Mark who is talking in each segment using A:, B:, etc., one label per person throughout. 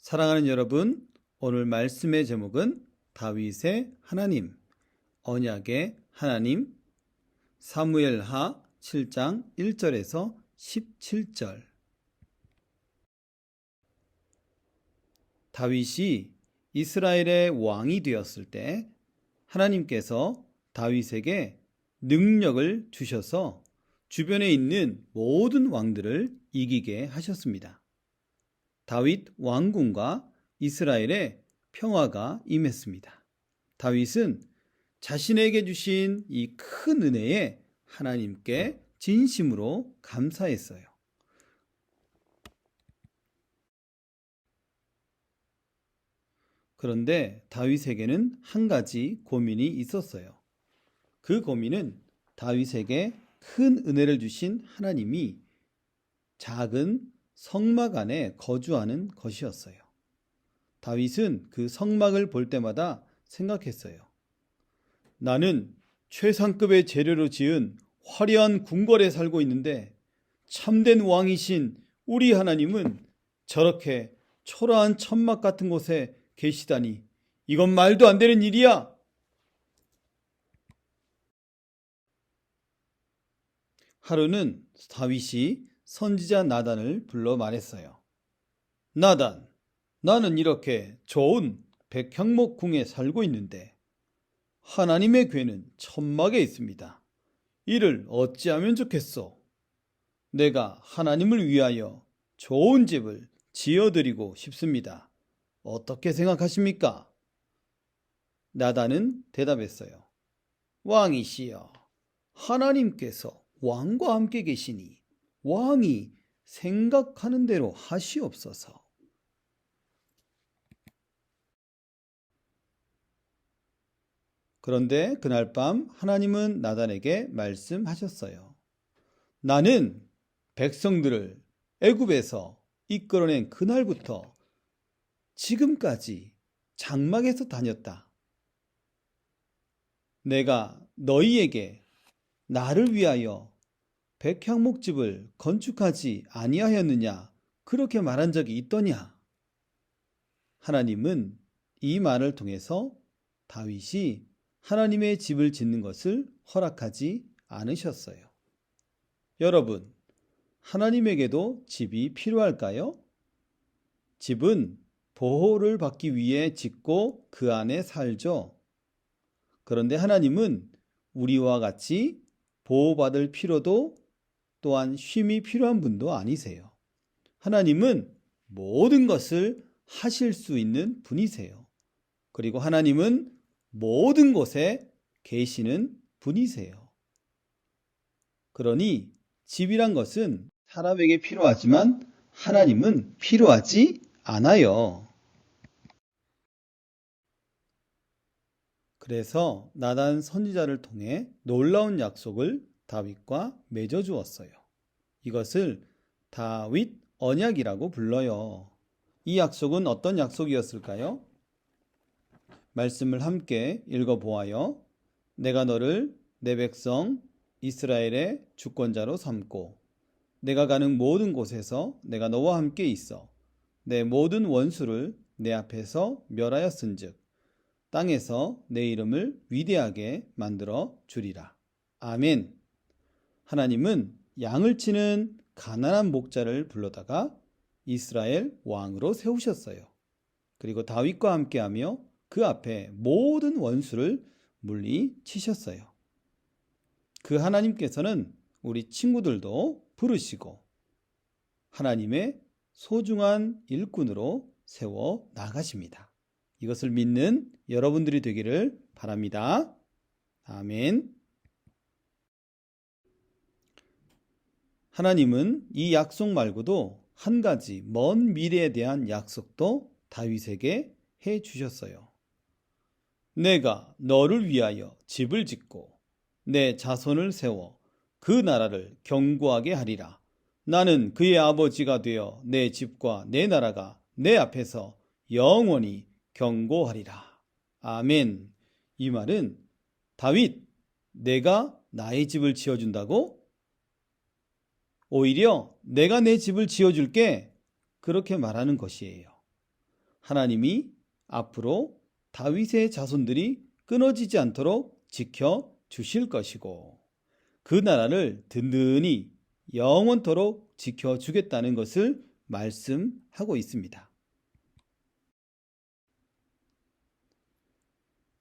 A: 사랑하는 여러분, 오늘 말씀의 제목은 다윗의 하나님, 언약의 하나님, 사무엘하 7장 1절에서 17절. 다윗이 이스라엘의 왕이 되었을 때 하나님께서 다윗에게 능력을 주셔서 주변에 있는 모든 왕들을 이기게 하셨습니다. 다윗 왕궁과 이스라엘의 평화가 임했습니다. 다윗은 자신에게 주신 이 큰 은혜에 하나님께 진심으로 감사했어요. 그런데 다윗에게는 한 가지 고민이 있었어요. 그 고민은 다윗에게 큰 은혜를 주신 하나님이 작은 성막 안에 거주하는 것이었어요. 다윗은 그 성막을 볼 때마다 생각했어요. 나는 최상급의 재료로 지은 화려한 궁궐에 살고 있는데 참된 왕이신 우리 하나님은 저렇게 초라한 천막 같은 곳에 계시다니 이건 말도 안 되는 일이야. 하루는 다윗이 선지자 나단을 불러 말했어요. 나단, 나는 이렇게 좋은 백향목궁에 살고 있는데 하나님의 궤는 천막에 있습니다. 이를 어찌하면 좋겠소? 내가 하나님을 위하여 좋은 집을 지어드리고 싶습니다. 어떻게 생각하십니까? 나단은 대답했어요. 왕이시여, 하나님께서 왕과 함께 계시니 왕이 생각하는 대로 하시옵소서. 그런데 그날 밤 하나님은 나단에게 말씀하셨어요. 나는 백성들을 애굽에서 이끌어낸 그날부터 지금까지 장막에서 다녔다. 내가 너희에게 나를 위하여 백향목집을 건축하지 아니하였느냐 그렇게 말한 적이 있더냐? 하나님은 이 말을 통해서 다윗이 하나님의 집을 짓는 것을 허락하지 않으셨어요. 여러분, 하나님에게도 집이 필요할까요? 집은 보호를 받기 위해 짓고 그 안에 살죠. 그런데 하나님은 우리와 같이 보호받을 필요도 또한 쉼이 필요한 분도 아니세요. 하나님은 모든 것을 하실 수 있는 분이세요. 그리고 하나님은 모든 곳에 계시는 분이세요. 그러니 집이란 것은 사람에게 필요하지만 하나님은 필요하지 않아요. 그래서 나단 선지자를 통해 놀라운 약속을 다윗과 맺어주었어요. 이것을 다윗 언약이라고 불러요. 이 약속은 어떤 약속이었을까요? 말씀을 함께 읽어보아요. 내가 너를 내 백성 이스라엘의 주권자로 삼고 내가 가는 모든 곳에서 내가 너와 함께 있어 내 모든 원수를 내 앞에서 멸하였은즉 땅에서 내 이름을 위대하게 만들어 주리라. 아멘. 하나님은 양을 치는 가난한 목자를 불러다가 이스라엘 왕으로 세우셨어요. 그리고 다윗과 함께하며 그 앞에 모든 원수를 물리치셨어요. 그 하나님께서는 우리 친구들도 부르시고 하나님의 소중한 일꾼으로 세워 나가십니다. 이것을 믿는 여러분들이 되기를 바랍니다. 아멘. 하나님은 이 약속 말고도 한 가지 먼 미래에 대한 약속도 다윗에게 해 주셨어요. 내가 너를 위하여 집을 짓고 내 자손을 세워 그 나라를 견고하게 하리라. 나는 그의 아버지가 되어 내 집과 내 나라가 내 앞에서 영원히 견고하리라. 아멘. 이 말은 다윗, 내가 나의 집을 지어준다고? 오히려 내가 내 집을 지어줄게. 그렇게 말하는 것이에요. 하나님이 앞으로 다윗의 자손들이 끊어지지 않도록 지켜 주실 것이고 그 나라를 든든히 영원토록 지켜주겠다는 것을 말씀하고 있습니다.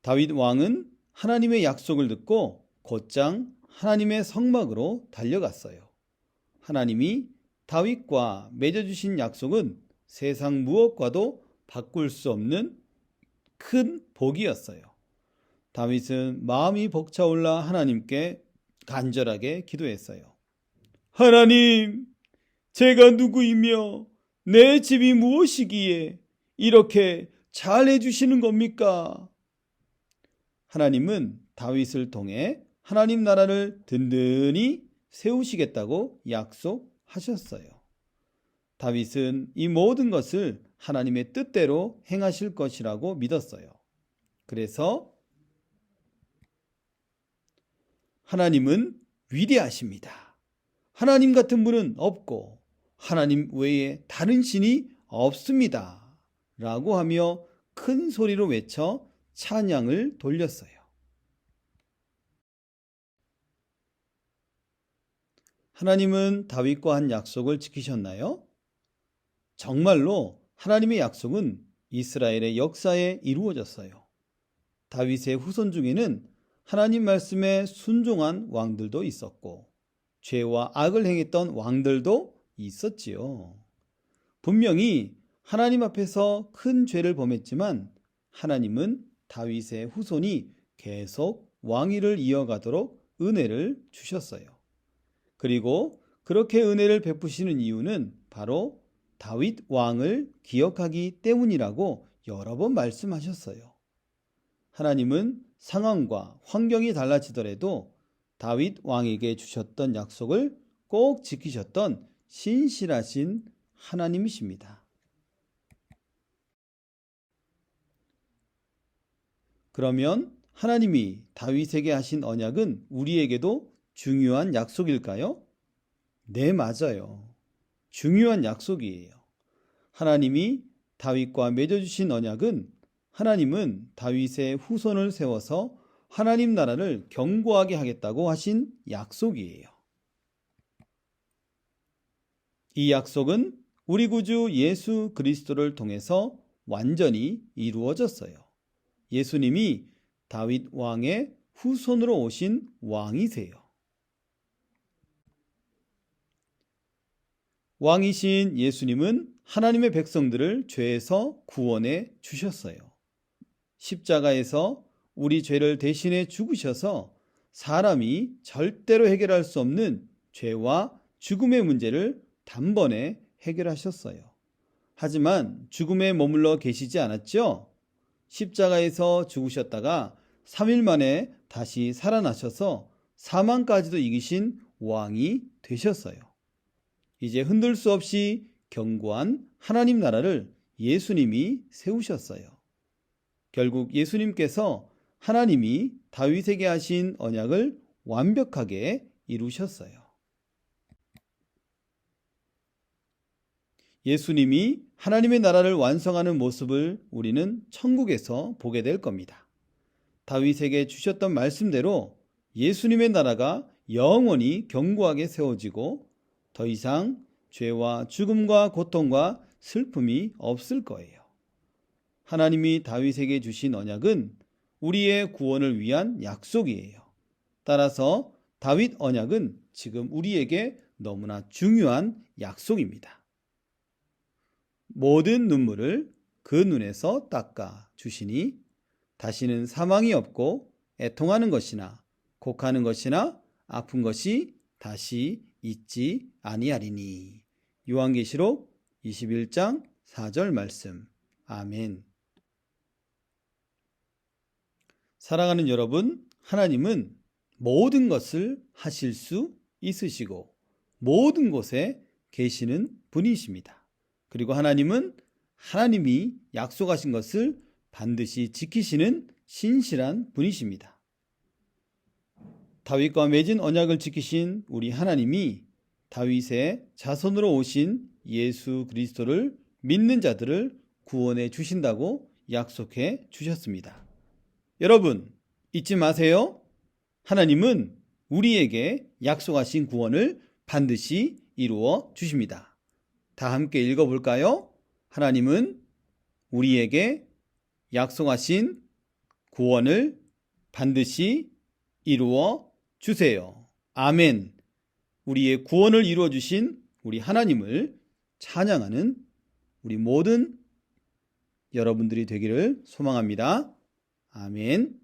A: 다윗 왕은 하나님의 약속을 듣고 곧장 하나님의 성막으로 달려갔어요. 하나님이 다윗과 맺어주신 약속은 세상 무엇과도 바꿀 수 없는 큰 복이었어요. 다윗은 마음이 벅차올라 하나님께 간절하게 기도했어요. 하나님, 제가 누구이며 내 집이 무엇이기에 이렇게 잘 해주시는 겁니까? 하나님은 다윗을 통해 하나님 나라를 든든히 세우시겠다고 약속하셨어요. 다윗은 이 모든 것을 하나님의 뜻대로 행하실 것이라고 믿었어요. 그래서 하나님은 위대하십니다. 하나님 같은 분은 없고 하나님 외에 다른 신이 없습니다. 라고 하며 큰 소리로 외쳐 찬양을 돌렸어요. 하나님은 다윗과 한 약속을 지키셨나요? 정말로 하나님의 약속은 이스라엘의 역사에 이루어졌어요. 다윗의 후손 중에는 하나님 말씀에 순종한 왕들도 있었고 죄와 악을 행했던 왕들도 있었지요. 분명히 하나님 앞에서 큰 죄를 범했지만 하나님은 다윗의 후손이 계속 왕위를 이어가도록 은혜를 주셨어요. 그리고 그렇게 은혜를 베푸시는 이유는 바로 다윗 왕을 기억하기 때문이라고 여러 번 말씀하셨어요. 하나님은 상황과 환경이 달라지더라도 다윗 왕에게 주셨던 약속을 꼭 지키셨던 신실하신 하나님이십니다. 그러면 하나님이 다윗에게 하신 언약은 우리에게도 중요한 약속일까요? 네, 맞아요. 중요한 약속이에요. 하나님이 다윗과 맺어주신 언약은 하나님은 다윗의 후손을 세워서 하나님 나라를 견고하게 하겠다고 하신 약속이에요. 이 약속은 우리 구주 예수 그리스도를 통해서 완전히 이루어졌어요. 예수님이 다윗 왕의 후손으로 오신 왕이세요. 왕이신 예수님은 하나님의 백성들을 죄에서 구원해 주셨어요. 십자가에서 우리 죄를 대신해 죽으셔서 사람이 절대로 해결할 수 없는 죄와 죽음의 문제를 단번에 해결하셨어요. 하지만 죽음에 머물러 계시지 않았죠? 십자가에서 죽으셨다가 3일 만에 다시 살아나셔서 사망까지도 이기신 왕이 되셨어요. 이제 흔들 수 없이 견고한 하나님 나라를 예수님이 세우셨어요. 결국 예수님께서 하나님이 다윗에게 하신 언약을 완벽하게 이루셨어요. 예수님이 하나님의 나라를 완성하는 모습을 우리는 천국에서 보게 될 겁니다. 다윗에게 주셨던 말씀대로 예수님의 나라가 영원히 견고하게 세워지고 더 이상 죄와 죽음과 고통과 슬픔이 없을 거예요. 하나님이 다윗에게 주신 언약은 우리의 구원을 위한 약속이에요. 따라서 다윗 언약은 지금 우리에게 너무나 중요한 약속입니다. 모든 눈물을 그 눈에서 닦아 주시니 다시는 사망이 없고 애통하는 것이나 곡하는 것이나 아픈 것이 다시 있지 아니하리니. 요한계시록 21장 4절 말씀. 아멘. 사랑하는 여러분, 하나님은 모든 것을 하실 수 있으시고 모든 곳에 계시는 분이십니다. 그리고 하나님은 하나님이 약속하신 것을 반드시 지키시는 신실한 분이십니다. 다윗과 맺은 언약을 지키신 우리 하나님이 다윗의 자손으로 오신 예수 그리스도를 믿는 자들을 구원해 주신다고 약속해 주셨습니다. 여러분, 잊지 마세요. 하나님은 우리에게 약속하신 구원을 반드시 이루어 주십니다. 다 함께 읽어볼까요? 하나님은 우리에게 약속하신 구원을 반드시 이루어 주세요. 아멘. 우리의 구원을 이루어 주신 우리 하나님을 찬양하는 우리 모든 여러분들이 되기를 소망합니다. 아멘.